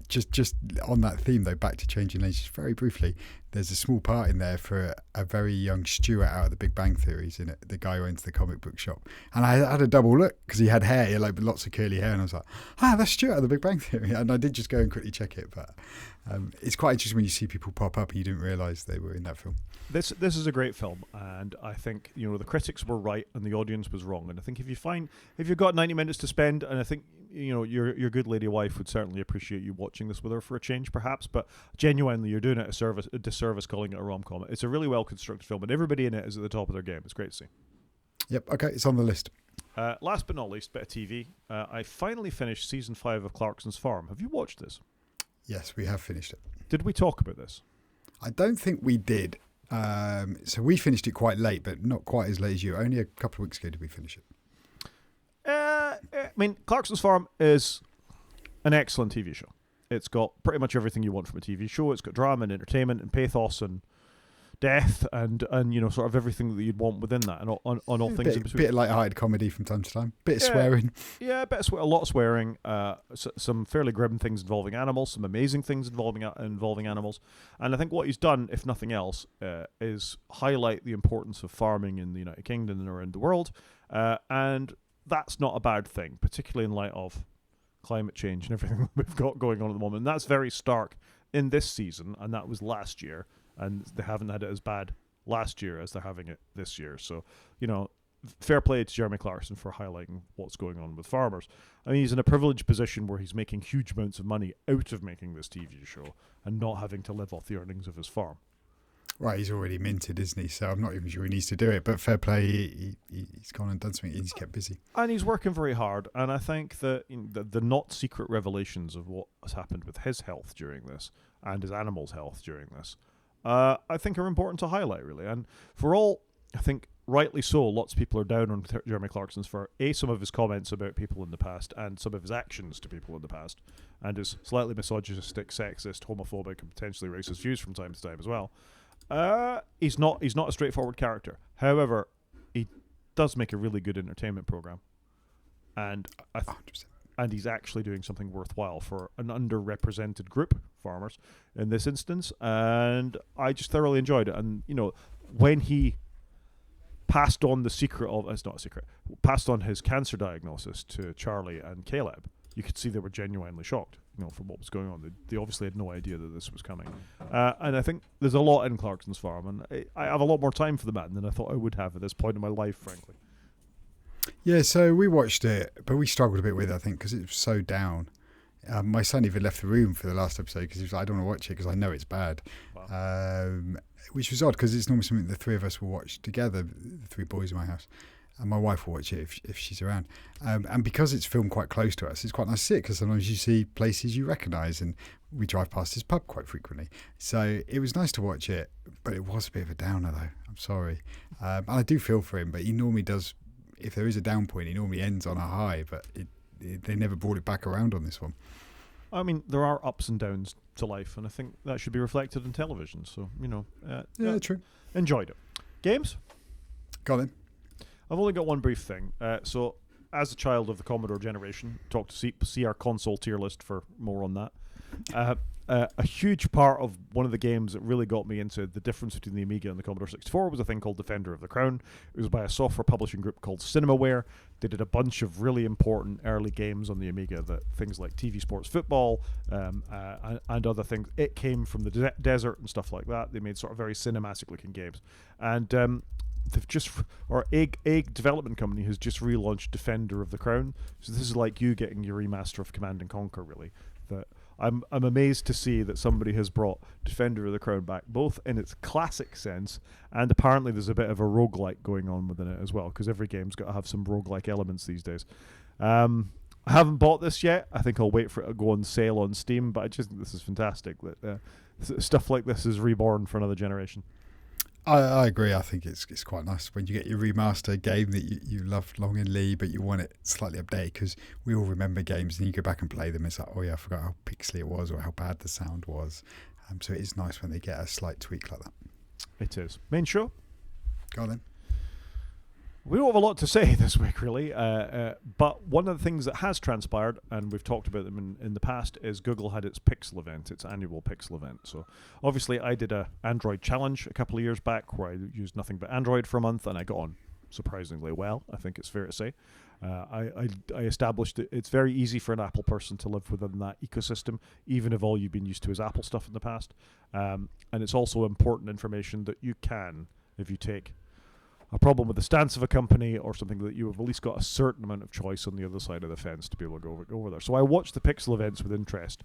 Just on that theme, though, back to Changing Lanes, just very briefly, there's a small part in there for a very young Stuart out of The Big Bang Theories, in it, the guy who owns the comic book shop. And I had a double look because he had hair, like lots of curly hair, and I was like, that's Stuart out of The Big Bang Theory. And I did just go and quickly check it, but it's quite interesting when you see people pop up and you didn't realise they were in that film. This is a great film, and I think the critics were right and the audience was wrong. And I think if you've got 90 minutes to spend, and I think your good lady wife would certainly appreciate you watching this with her for a change, perhaps. But genuinely, you're doing it a disservice calling it a rom-com. It's a really well constructed film, and everybody in it is at the top of their game. It's great to see. Yep. Okay, it's on the list. Last but not least, bit of TV. I finally finished season 5 of Clarkson's Farm. Have you watched this? Yes, we have finished it. Did we talk about this? I don't think we did. So we finished it quite late, but not quite as late as you. Only a couple of weeks ago did we finish it. I mean, Clarkson's Farm is an excellent TV show. It's got pretty much everything you want from a TV show. It's got drama and entertainment and pathos and death and sort of everything that you'd want within that, and on all things in between. Bit of light-hearted comedy from time to time. Bit of swearing. Yeah, a lot of swearing. Some fairly grim things involving animals. Some amazing things involving animals. And I think what he's done, if nothing else, is highlight the importance of farming in the United Kingdom and around the world. And that's not a bad thing, particularly in light of climate change and everything we've got going on at the moment. And that's very stark in this season, and that was last year. And they haven't had it as bad last year as they're having it this year. So, fair play to Jeremy Clarkson for highlighting what's going on with farmers. I mean, he's in a privileged position where he's making huge amounts of money out of making this TV show and not having to live off the earnings of his farm. Right, he's already minted, isn't he? So I'm not even sure he needs to do it. But fair play, he's gone and done something. He's kept busy. And he's working very hard. And I think that the not secret revelations of what has happened with his health during this and his animals' health during this, I think are important to highlight, really. And for all, I think, rightly so, lots of people are down on Jeremy Clarkson's for some of his comments about people in the past and some of his actions to people in the past, and his slightly misogynistic, sexist, homophobic, and potentially racist views from time to time as well. He's not a straightforward character. However, he does make a really good entertainment program, and and he's actually doing something worthwhile for an underrepresented group, farmers in this instance. And I just thoroughly enjoyed it. And when he passed on the secret of, it's not a secret, passed on his cancer diagnosis to Charlie and Caleb, you could see they were genuinely shocked, from what was going on. They obviously had no idea that this was coming. And I think there's a lot in Clarkson's Farm, and I have a lot more time for the man than I thought I would have at this point in my life, frankly. Yeah, so we watched it, but we struggled a bit with it, I think, because it was so down. My son even left the room for the last episode because he was like, I don't want to watch it because I know it's bad. Wow. Which was odd because it's normally something the three of us will watch together, the three boys in my house. And my wife will watch it if she's around. And because it's filmed quite close to us, it's quite nice to see it because sometimes you see places you recognise, and we drive past his pub quite frequently. So it was nice to watch it, but it was a bit of a downer though. I'm sorry. And I do feel for him, but he normally does, if there is a down point, he normally ends on a high, but they never brought it back around on this one. I mean, there are ups and downs to life, and I think that should be reflected in television. So, yeah, true. Enjoyed it. Games? Got it. I've only got one brief thing. So, as a child of the Commodore generation, talk to see our console tier list for more on that. A huge part of one of the games that really got me into the difference between the Amiga and the Commodore 64 was a thing called Defender of the Crown. It was by a software publishing group called Cinemaware. They did a bunch of really important early games on the Amiga, that things like TV Sports Football and other things. It came from the desert and stuff like that. They made sort of very cinematic looking games. And they've just, our Egg development company has just relaunched Defender of the Crown. So this is like you getting your remaster of Command and Conquer, really. That I'm amazed to see that somebody has brought Defender of the Crown back, both in its classic sense, and apparently there's a bit of a roguelike going on within it as well, because every game's got to have some roguelike elements these days. I haven't bought this yet. I think I'll wait for it to go on sale on Steam, but I just think this is fantastic that stuff like this is reborn for another generation. I agree. I think it's quite nice when you get your remaster game that you loved longingly, but you want it slightly updated, because we all remember games and you go back and play them. It's like, oh yeah, I forgot how pixely it was or how bad the sound was. So it is nice when they get a slight tweak like that. It is. Main show? Go on then. We don't have a lot to say this week, really, but one of the things that has transpired, and we've talked about them in the past, is Google had its Pixel event, its annual Pixel event. So obviously I did a Android challenge a couple of years back where I used nothing but Android for a month, and I got on surprisingly well, I think it's fair to say. I established that it's very easy for an Apple person to live within that ecosystem, even if all you've been used to is Apple stuff in the past. And it's also important information that you can, if you take a problem with the stance of a company or something, that you have at least got a certain amount of choice on the other side of the fence to be able to go over there. So I watched the Pixel events with interest.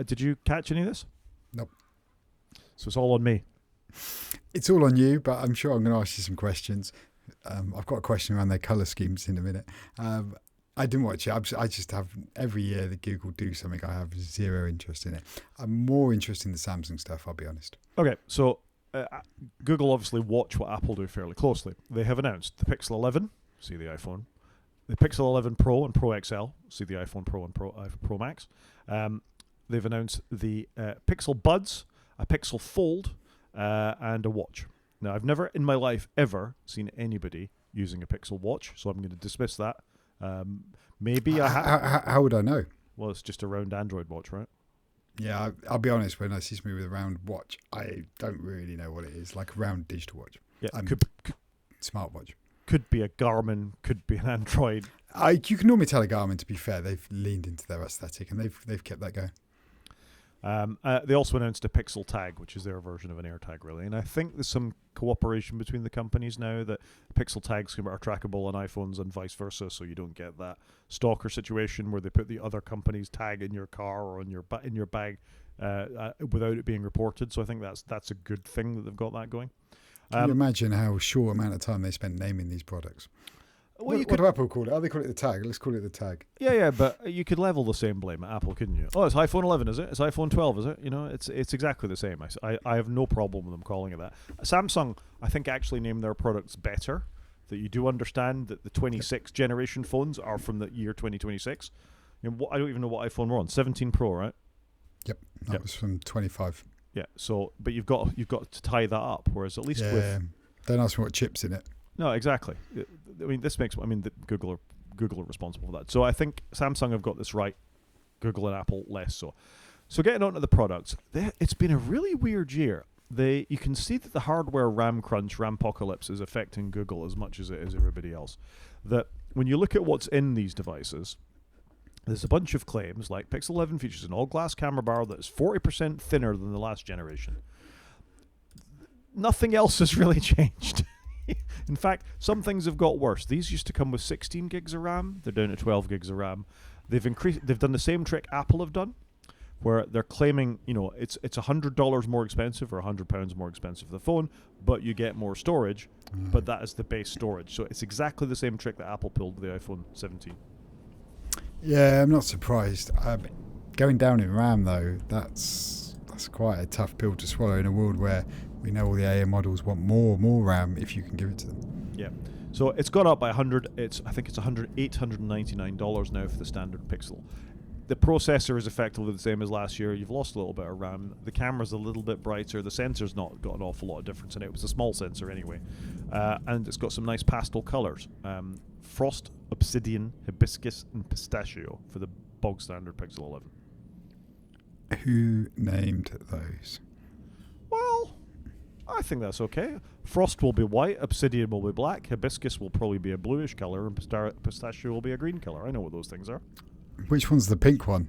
Did you catch any of this? Nope. So it's all on me. It's all on you, but I'm sure I'm going to ask you some questions. I've got a question around their colour schemes in a minute. I didn't watch it. I just have, every year that Google do something, I have zero interest in it. I'm more interested in the Samsung stuff, I'll be honest. Okay, so Google obviously watch what Apple do fairly closely. They have announced the Pixel 11, see the iPhone, the Pixel 11 Pro and Pro XL, see the iPhone Pro and Pro Max. They've announced the Pixel Buds, a Pixel Fold, and a watch. Now, I've never in my life ever seen anybody using a Pixel Watch, so I'm going to dismiss that. Maybe I have. How would I know? Well, it's just a round Android watch, right? Yeah, I'll be honest, when I see somebody with a round watch, I don't really know what it is, like a round digital watch. Yeah, smartwatch. Could be a Garmin, could be an Android. You can normally tell a Garmin, to be fair. They've leaned into their aesthetic and they've kept that going. They also announced a Pixel Tag, which is their version of an AirTag, really. And I think there's some cooperation between the companies now that Pixel Tags are trackable on iPhones and vice versa, so you don't get that stalker situation where they put the other company's tag in your car or in your bag without it being reported. So I think that's a good thing that they've got that going. Can you imagine how short amount of time they spent naming these products? Well, what do Apple call it? Oh, they call it the Tag. Let's call it the Tag. Yeah, but you could level the same blame at Apple, couldn't you? Oh, it's iPhone 11, is it? It's iPhone 12, is it? You know, it's exactly the same. I have no problem with them calling it that. Samsung, I think, actually named their products better. That you do understand that the 26 generation phones are from the year 2026. You know, I don't even know what iPhone we're on. 17 Pro, right? Yep, that was from 25. Yeah. So, but you've got to tie that up. Whereas at least with don't ask me what chips in it. No, exactly. I mean, Google are responsible for that. So I think Samsung have got this right. Google and Apple less so. So getting on to the products, it's been a really weird year. You can see that the hardware RAM crunch, RAM-pocalypse is affecting Google as much as it is everybody else. That when you look at what's in these devices, there's a bunch of claims like Pixel 11 features an all-glass camera bar that is 40% thinner than the last generation. Nothing else has really changed. In fact, some things have got worse. These used to come with 16 gigs of RAM. They're down to 12 gigs of RAM. They've done the same trick Apple have done, where they're claiming, it's $100 more expensive or £100 more expensive for the phone, but you get more storage, but that is the base storage. So it's exactly the same trick that Apple pulled with the iPhone 17. Yeah, I'm not surprised. Going down in RAM, though, that's quite a tough pill to swallow in a world where we know all the AI models want more RAM if you can give it to them. Yeah. So it's gone up by 100. I think it's $899 now for the standard Pixel. The processor is effectively the same as last year. You've lost a little bit of RAM. The camera's a little bit brighter. The sensor's not got an awful lot of difference in it. It was a small sensor anyway. And it's got some nice pastel colours. Frost, obsidian, hibiscus, and pistachio for the bog standard Pixel 11. Who named those? Well, I think that's okay. Frost will be white, obsidian will be black, hibiscus will probably be a bluish colour, and pistachio will be a green colour. I know what those things are. Which one's the pink one?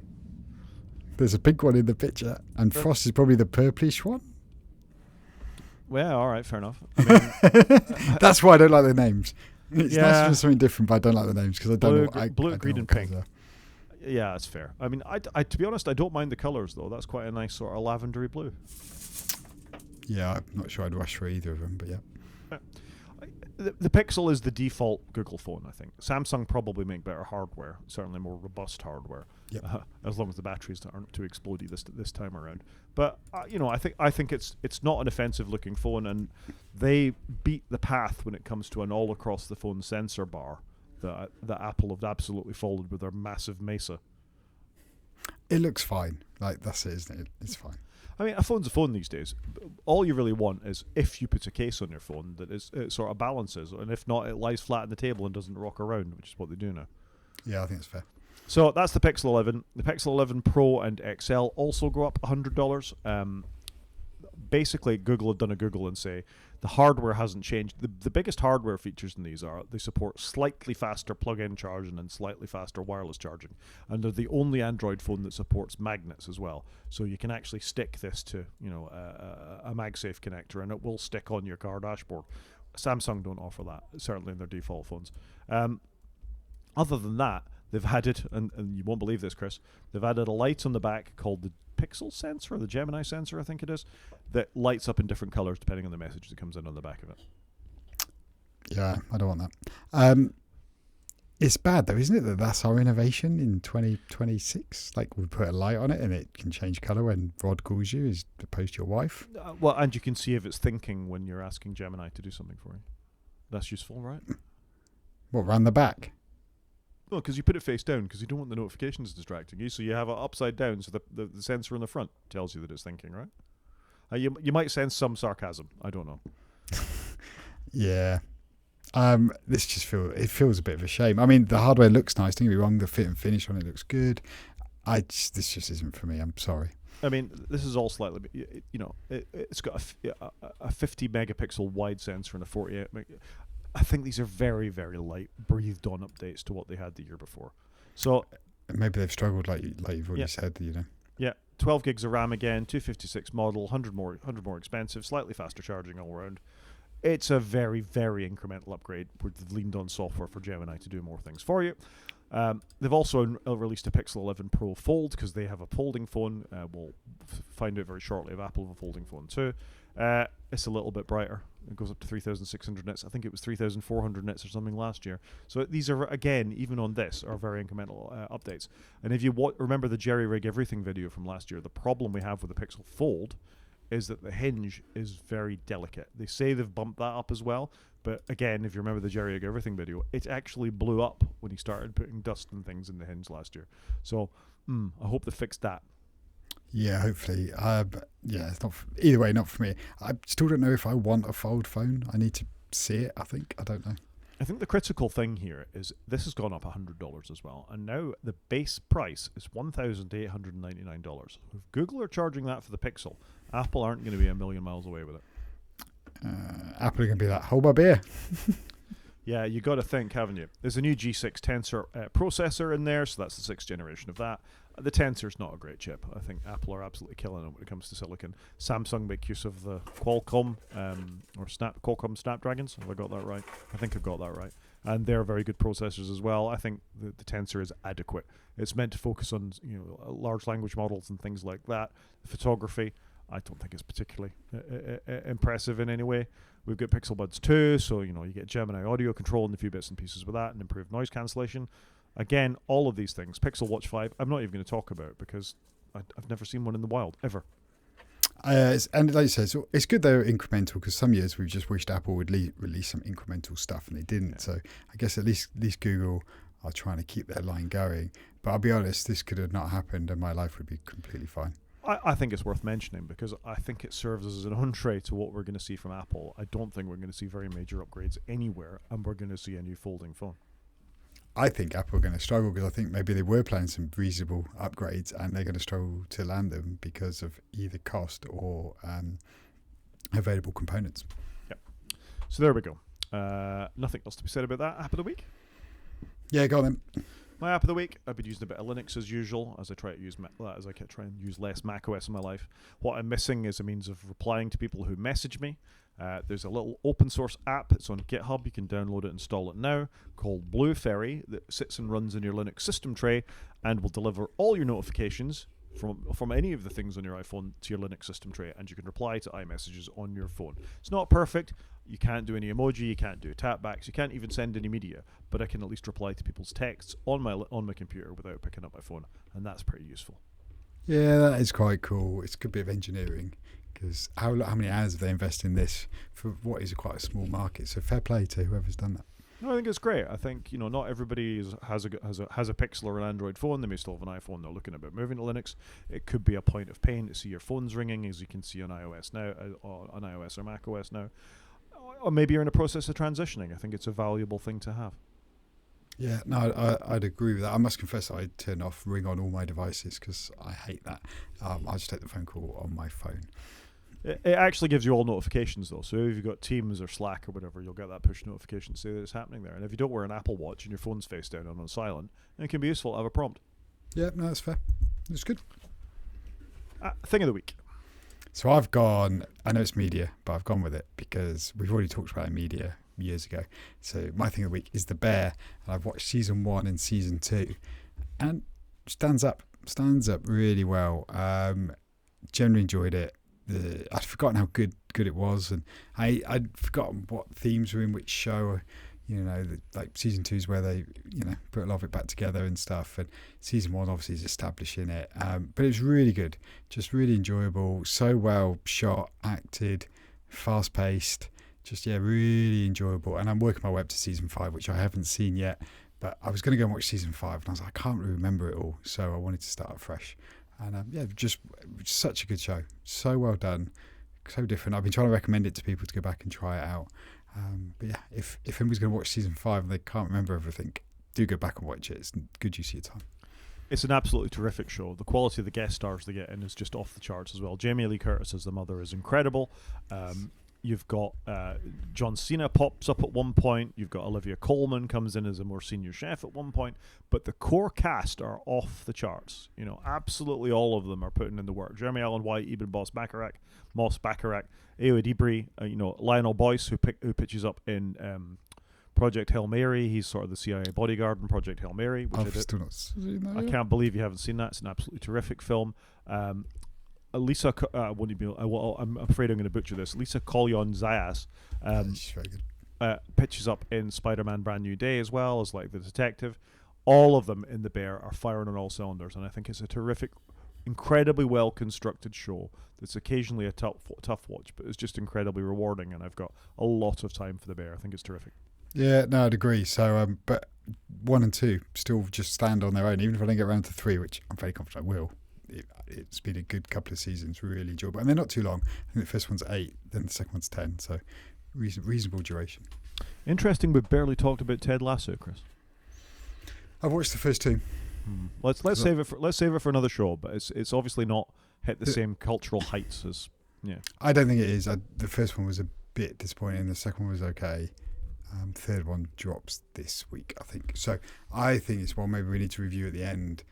There's a pink one in the picture, and Frost is probably the purplish one. Well, all right, fair enough. I mean, that's why I don't like the names. It's Yeah. nice for something different, but I don't like the names because I don't know. Blue, I don't green, know and what pink. colours Yeah, that's fair. I mean, I to be honest, I don't mind the colours though. That's quite a nice sort of lavendery blue. are. Yeah, I'm not sure I'd rush for either of them, but yeah. The Pixel is the default Google phone, I think. Samsung probably make better hardware, certainly more robust hardware, Yep. as long as the batteries aren't too explodey this time around. But I think it's not an offensive looking phone, and they beat the path when it comes to an all across the phone sensor bar that Apple have absolutely followed with their massive Mesa. It looks fine. Like, that's it, isn't it? It's fine. I mean, a phone's a phone these days. All you really want is if you put a case on your phone that it sort of balances, and if not, it lies flat on the table and doesn't rock around, which is what they do now. Yeah, I think it's fair. So that's the Pixel 11. The Pixel 11 Pro and XL also go up $100. Basically, Google have done a Google and say the hardware hasn't changed. The biggest hardware features in these are they support slightly faster plug-in charging and slightly faster wireless charging. And they're the only Android phone that supports magnets as well. So you can actually stick this to a MagSafe connector and it will stick on your car dashboard. Samsung don't offer that, certainly in their default phones. Other than that, they've added, and you won't believe this, Chris, they've added a light on the back called the Pixel sensor, or the Gemini sensor, I think it is, that lights up in different colours depending on the message that comes in on the back of it. Yeah, I don't want that. It's bad though, isn't it, that that's our innovation in 2026? Like, we put a light on it and it can change colour when Rod calls you as opposed to your wife. Well, and you can see if it's thinking when you're asking Gemini to do something for you. That's useful, right? What, round the back? Well, because you put it face down because you don't want the notifications distracting you, so you have it upside down so the sensor in the front tells you that it's thinking, right? You might sense some sarcasm. I don't know. Yeah. This just feels a bit of a shame. I mean, the hardware looks nice. Don't get me wrong. The fit and finish on it looks good. This just isn't for me. I'm sorry. I mean, this is all slightly, it's got a 50 megapixel wide sensor and a 48. I think these are very, very light, breathed-on updates to what they had the year before. So maybe they've struggled, like you've already said. Yeah, 12 gigs of RAM again, 256 model, 100 more expensive, slightly faster charging all around. It's a very, very incremental upgrade where they've leaned on software for Gemini to do more things for you. They've also released a Pixel 11 Pro Fold because they have a folding phone. We'll find out very shortly if Apple have a folding phone too. It's a little bit brighter. It goes up to 3,600 nits. I think it was 3,400 nits or something last year. So these are, again, even on this, are very incremental updates. And if you remember the Jerry Rig Everything video from last year, the problem we have with the Pixel Fold is that the hinge is very delicate. They say they've bumped that up as well, but again, if you remember the Jerry Rig Everything video, it actually blew up when he started putting dust and things in the hinge last year. So I hope they fixed that. Yeah, hopefully. But yeah, it's not either way. Not for me. I still don't know if I want a fold phone. I need to see it. I don't know. I think the critical thing here is this has gone up $100 as well, and now the base price is $1,899. If Google are charging that for the Pixel, Apple aren't going to be a million miles away with it. Apple are going to be like, hold my beer. Yeah, you got to think, haven't you? There's a new G6 Tensor processor in there, so that's the 6th generation of that. The Tensor's not a great chip. I think Apple are absolutely killing it when it comes to silicon. Samsung make use of the Qualcomm Qualcomm Snapdragons. Have I got that right? I think I've got that right. And they're very good processors as well. I think the Tensor is adequate. It's meant to focus on large language models and things like that. Photography, I don't think it's particularly impressive in any way. We've got Pixel Buds 2, so you get Gemini audio control and a few bits and pieces with that, and improved noise cancellation. Again, all of these things. Pixel Watch 5, I'm not even going to talk about because I've never seen one in the wild, ever. And like you said, so it's good they're incremental because some years we've just wished Apple would release some incremental stuff and they didn't. Yeah. So I guess at least Google are trying to keep their line going. But I'll be honest, this could have not happened and my life would be completely fine. I think it's worth mentioning because I think it serves as an entree to what we're going to see from Apple. I don't think we're going to see very major upgrades anywhere, and we're going to see a new folding phone. I think Apple are going to struggle because I think maybe they were planning some reasonable upgrades and they're going to struggle to land them because of either cost or available components. Yep. So there we go. Nothing else to be said about that. App of the week? Yeah, go on then. My app of the week, I've been using a bit of Linux as usual, as I try and use less macOS in my life. What I'm missing is a means of replying to people who message me. There's a little open source app that's on GitHub. You can download it, install it now, called Blueferry, that sits and runs in your Linux system tray and will deliver all your notifications from any of the things on your iPhone to your Linux system tray, and you can reply to iMessages on your phone. It's not perfect. You can't do any emoji, you can't do tapbacks, you can't even send any media, but I can at least reply to people's texts on my computer without picking up my phone, and that's pretty useful. Yeah, that is quite cool. It's a good bit of engineering because how many hours have they invested in this for what is quite a small market? So fair play to whoever's done that. No, I think it's great. I think not everybody has a Pixel or an Android phone. They may still have an iPhone. They're looking about moving to Linux. It could be a point of pain to see your phones ringing, as you can see on iOS now, on iOS or macOS now, or maybe you're in a process of transitioning. I think it's a valuable thing to have. Yeah, no, I'd agree with that. I must confess that I turn off Ring on all my devices because I hate that. I just take the phone call on my phone. It actually gives you all notifications though. So if you've got Teams or Slack or whatever, you'll get that push notification to say that it's happening there. And if you don't wear an Apple Watch and your phone's face down and on silent, it can be useful to have a prompt. Yeah, no, that's fair. It's good. Thing of the week. So I've gone, I know it's media, but I've gone with it because we've already talked about media years ago. So my thing of the week is The Bear, and I've watched season 1 and season 2, and stands up really well. Generally enjoyed it. I'd forgotten how good it was, and I'd forgotten what themes were in which show. Like season 2 is where they put a lot of it back together and stuff, and season 1 obviously is establishing it, but it was really good, just really enjoyable, so well shot, acted, fast paced, just really enjoyable. And I'm working my way up to season 5, which I haven't seen yet, but I was going to go and watch season 5 and I was like, I can't really remember it all, so I wanted to start afresh. And just such a good show, so well done, so different. I've been trying to recommend it to people to go back and try it out. But yeah, if anybody's going to watch season 5 and they can't remember everything, do go back and watch it. It's good use of your time. It's an absolutely terrific show. The quality of the guest stars they get in is just off the charts as well. Jamie Lee Curtis as the mother is incredible. You've got John Cena pops up at one point. You've got Olivia Colman comes in as a more senior chef at one point. But the core cast are off the charts. Absolutely all of them are putting in the work. Jeremy Allen White, Eben Moss Bacharach, Ayo Edebri, Lionel Boyce, who pitches up in Project Hail Mary. He's sort of the CIA bodyguard in Project Hail Mary. Which I've still not seen that yet. I can't believe you haven't seen that. It's an absolutely terrific film. Lisa, I'm afraid I'm going to butcher this. Lisa Kolyon Zayas She's very good. pitches up in Spider-Man Brand New Day as well as like the detective. All of them in The Bear are firing on all cylinders, and I think it's a terrific, incredibly well constructed show that's occasionally a tough watch, but it's just incredibly rewarding, and I've got a lot of time for The Bear. I think it's terrific. Yeah, no, I'd agree. So, but 1 and 2 still just stand on their own, even if I don't get around to 3, which I'm very confident I will. It's been a good couple of seasons, really enjoyable, and they're not too long. I think the first one's 8, then the second one's 10, so reasonable duration. Interesting, we've barely talked about Ted Lasso, Chris. I've watched the first 2. Let's save it for another show, but it's obviously not hit the same cultural heights as I don't think it is. The first one was a bit disappointing. The second one was okay. Third one drops this week, I think. So I think it's one maybe we need to review at the end,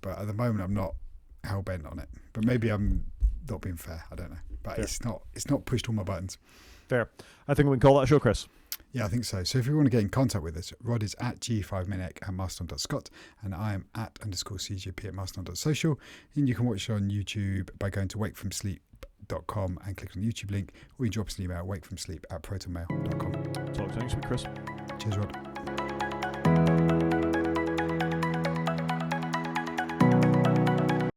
but at the moment I'm not hell bent on it. But maybe I'm not being fair. I don't know. But fair. It's not pushed all my buttons. Fair. I think we can call that a show, Chris. Yeah, I think so. So if you want to get in contact with us, Rod is at G5Minec at Mastodon.Scott, and I am at _CJP at Mastodon.Social. And you can watch it on YouTube by going to wakefromsleep.com and click on the YouTube link, or you can drop us an email at wakefromsleep@protonmail.com. Talk to you next week, Chris. Cheers, Rod.